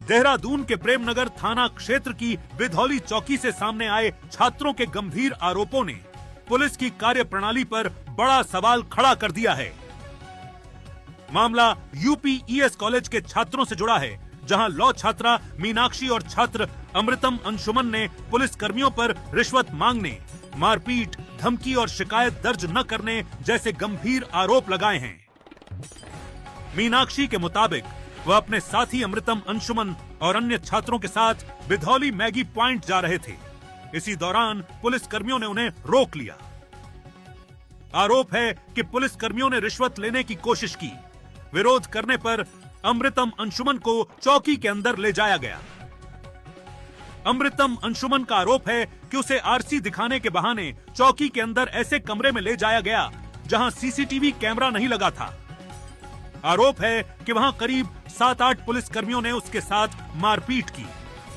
देहरादून के प्रेमनगर थाना क्षेत्र की बिधौली चौकी से सामने आए छात्रों के गंभीर आरोपों ने पुलिस की कार्यप्रणाली पर बड़ा सवाल खड़ा कर दिया है। मामला यूपीईएस कॉलेज के छात्रों से जुड़ा है, जहां लॉ छात्रा मीनाक्षी और छात्र अमृतम अंशुमन ने पुलिस कर्मियों पर रिश्वत मांगने, मारपीट, धमकी और शिकायत दर्ज न करने जैसे गंभीर आरोप लगाए हैं। मीनाक्षी के मुताबिक वह अपने साथी अमृतम अंशुमन और अन्य छात्रों के साथ बिधौली मैगी पॉइंट जा रहे थे। इसी दौरान पुलिस कर्मियों ने उन्हें रोक लिया। आरोप है कि पुलिस कर्मियों ने रिश्वत लेने की कोशिश की। विरोध करने पर अमृतम अंशुमन को चौकी के अंदर ले जाया गया। अमृतम अंशुमन का आरोप है कि उसे आरसी दिखाने के बहाने चौकी के अंदर ऐसे कमरे में ले जाया गया जहां सीसीटीवी कैमरा नहीं लगा था। आरोप है कि वहां करीब 7-8 पुलिस कर्मियों ने उसके साथ मारपीट की।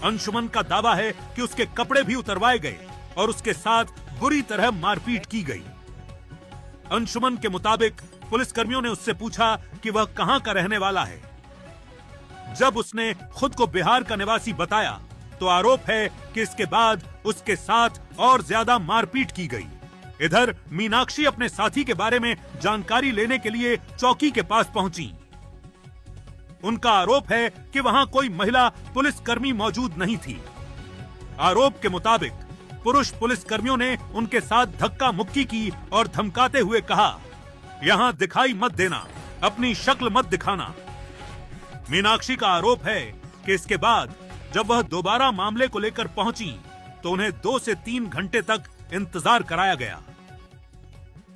अंशुमन का दावा है कि उसके कपड़े भी उतरवाए गए और उसके साथ बुरी तरह मारपीट की गई। अंशुमन के मुताबिक पुलिस कर्मियों ने उससे पूछा कि वह कहां का रहने वाला है। जब उसने खुद को बिहार का निवासी बताया तो आरोप है कि इसके बाद उसके साथ और ज्यादा मारपीट की गई। इधर मीनाक्षी अपने साथी के बारे में जानकारी लेने के लिए चौकी के पास पहुंची। उनका आरोप है कि वहां कोई महिला पुलिसकर्मी मौजूद नहीं थी। आरोप के मुताबिक पुरुष पुलिसकर्मियों ने उनके साथ धक्का मुक्की की और धमकाते हुए कहा, यहां दिखाई मत देना, अपनी शक्ल मत दिखाना। मीनाक्षी का आरोप है कि इसके बाद जब वह दोबारा मामले को लेकर पहुंची तो उन्हें 2 से 3 घंटे तक इंतजार कराया गया।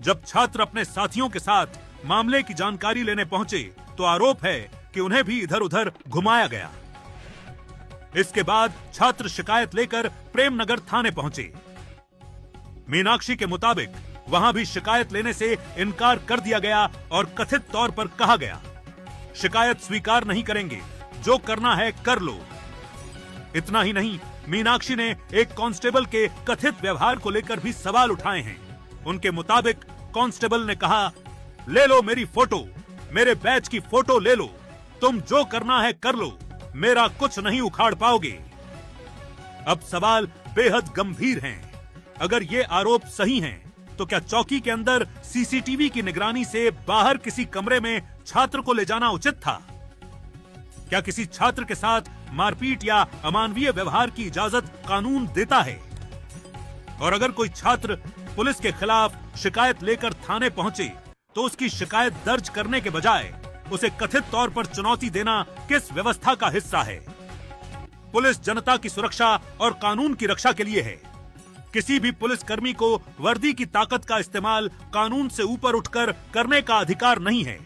जब छात्र अपने साथियों के साथ मामले की जानकारी लेने पहुंचे तो आरोप है कि उन्हें भी इधर उधर घुमाया गया। इसके बाद छात्र शिकायत लेकर प्रेमनगर थाने पहुंचे। मीनाक्षी के मुताबिक वहां भी शिकायत लेने से इनकार कर दिया गया और कथित तौर पर कहा गया, शिकायत स्वीकार नहीं करेंगे, जो करना है कर लो। इतना ही नहीं, मीनाक्षी ने एक कांस्टेबल के कथित व्यवहार को लेकर भी सवाल उठाए हैं। उनके मुताबिक कांस्टेबल ने कहा, ले लो मेरी फोटो, मेरे बैच की फोटो ले लो, तुम जो करना है कर लो, मेरा कुछ नहीं उखाड़ पाओगे। अब सवाल बेहद गंभीर हैं। अगर ये आरोप सही हैं, तो क्या चौकी के अंदर सीसीटीवी की निगरानी से बाहर किसी कमरे में छात्र को ले जाना उचित था? क्या किसी छात्र के साथ मारपीट या अमानवीय व्यवहार की इजाजत कानून देता है? और अगर कोई छात्र पुलिस के खिलाफ शिकायत लेकर थाने पहुंचे तो उसकी शिकायत दर्ज करने के बजाय उसे कथित तौर पर चुनौती देना किस व्यवस्था का हिस्सा है? पुलिस जनता की सुरक्षा और कानून की रक्षा के लिए है। किसी भी पुलिसकर्मी को वर्दी की ताकत का इस्तेमाल कानून से ऊपर उठकर करने का अधिकार नहीं है।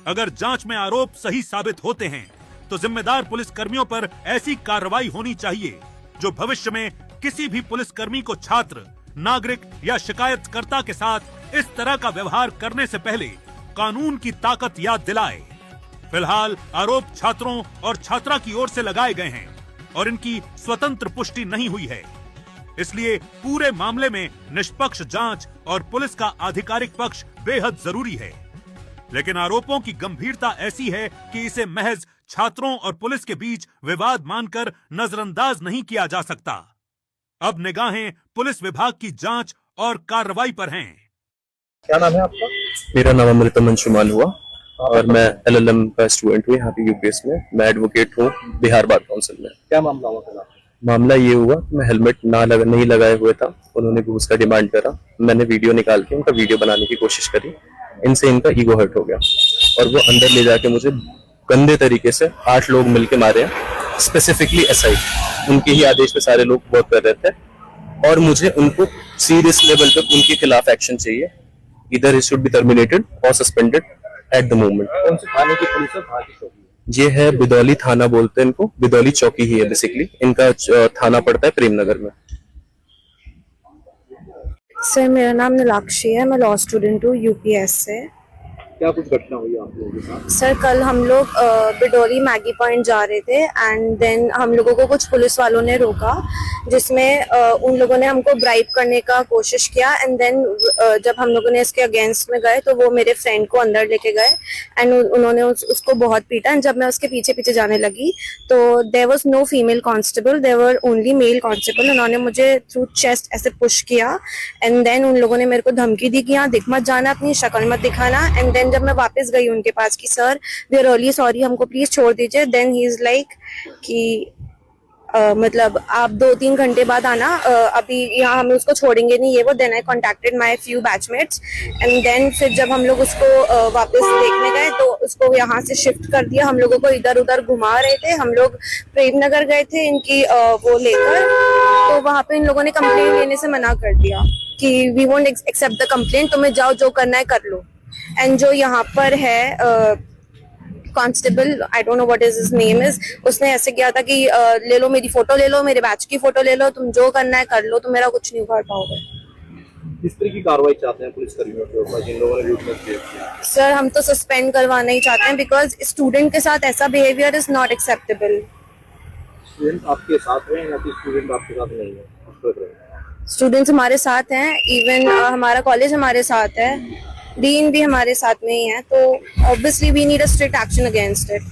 अगर जांच में आरोप सही साबित होते हैं तो जिम्मेदार पुलिसकर्मियों पर ऐसी कार्रवाई होनी चाहिए जो भविष्य में किसी भी पुलिसकर्मी को छात्र, नागरिक या शिकायतकर्ता के साथ इस तरह का व्यवहार करने से पहले कानून की ताकत याद दिलाए। फिलहाल आरोप छात्रों और छात्रा की ओर से लगाए गए हैं और इनकी स्वतंत्र पुष्टि नहीं हुई है। इसलिए पूरे मामले में निष्पक्ष जांच और पुलिस का आधिकारिक पक्ष बेहद जरूरी है। लेकिन आरोपों की गंभीरता ऐसी है कि इसे महज छात्रों और पुलिस के बीच विवाद मानकर नजरअंदाज नहीं किया जा सकता। अब निगाहें पुलिस विभाग की जांच और कार्रवाई पर हैं। क्या नाम है आपका? मेरा नाम अमृतम अंशुमन हुआ और मैं एलएलएम का स्टूडेंट हूँ यहाँ पे यूपीएस में। मैं एडवोकेट हूँ बिहार बार काउंसिल में। क्या मामला हुआ था? मामला ये हुआ कि मैं हेलमेट नहीं लगाए हुए था। उन्होंने घूस का डिमांड करा। मैंने वीडियो निकाल के उनका वीडियो बनाने की कोशिश करी। इनसे इनका ईगो हर्ट हो गया और वो अंदर ले जाके मुझे गंदे तरीके से 8 लोग मिलके मारे हैं। स्पेसिफिकली एसआई, उनके ही आदेश पे सारे लोग वर्क कर रहे थे और मुझे उनको सीरियस लेवल पे उनके खिलाफ एक्शन चाहिए। इधर इट शुड बी टर्मिनेटेड और सस्पेंडेड एट द मोमेंट। कौन से थाने की पुलिस है? कहाँ की चौकी? ये है बिधौली थाना, बोलते हैं इनको, बिधौली चौकी ही है बेसिकली। इनका थाना पड़ता है प्रेमनगर में। सर, मेरा नाम नीलाक्षी है, मैं लॉ स्टूडेंट हूँ यूपीएस से। क्या कुछ घटना हुई आप लोगों के साथ? सर कल हम लोग बिडोली मैगी पॉइंट जा रहे थे एंड देन हम लोगों को कुछ पुलिस वालों ने रोका, जिसमें उन लोगों ने हमको ब्राइब करने का कोशिश किया एंड देन जब हम लोगों ने इसके अगेंस्ट में गए तो वो मेरे फ्रेंड को अंदर लेके गए एंड उन्होंने उसको बहुत पीटा एंड जब मैं उसके पीछे पीछे जाने लगी तो there was no female constable, there were only male constable. उन्होंने मुझे थ्रू चेस्ट ऐसे पुश किया एंड देन उन लोगों ने मेरे को धमकी दी कि यहाँ दिख मत जाना, अपनी शक्ल मत दिखाना। एंड देन जब मैं वापस गई उनके पास कि sir we are really sorry, हमको प्लीज छोड़ दीजिए, देन ही इज लाइक कि मतलब आप 2-3 घंटे बाद आना, अभी यहाँ हम उसको छोड़ेंगे नहीं ये वो। Then I contacted my few batchmates and then फिर जब हम लोग उसको वापस देखने गए तो उसको यहाँ से शिफ्ट कर दिया। हम लोगों को इधर उधर घुमा रहे थे, हम लोग प्रेम नगर गए थे इनकी वो लेकर, तो वहाँ पे इन लोगों ने कंप्लेंट लेने से मना कर दिया कि we won't accept the complaint, तुम्हें जाओ जो करना है कर लो। एंड जो यहाँ पर है constable, I don't know what is his name is, उसने ऐसे किया था कि ले लो मेरी फोटो, ले लो मेरे बैच की फोटो, ले लो, तुम जो करना है कर लो, तुम मेरा कुछ नहीं कर पाओगे। किस तरह की कार्रवाई चाहते हैं पुलिस कर्मियों के ऊपर जिन लोगों ने लूटमार किया? सर हम तो सस्पेंड करवाना ही चाहते हैं बिकॉज स्टूडेंट के साथ ऐसा behaviour is not acceptable. Student आपके साथ हैं या फिर स्टूडेंट आपके साथ नहीं है? स्टूडेंट्स हमारे साथ हैं, इवन हमारा कॉलेज हमारे साथ है, डीन भी हमारे साथ में ही है, तो obviously we need a strict action against it.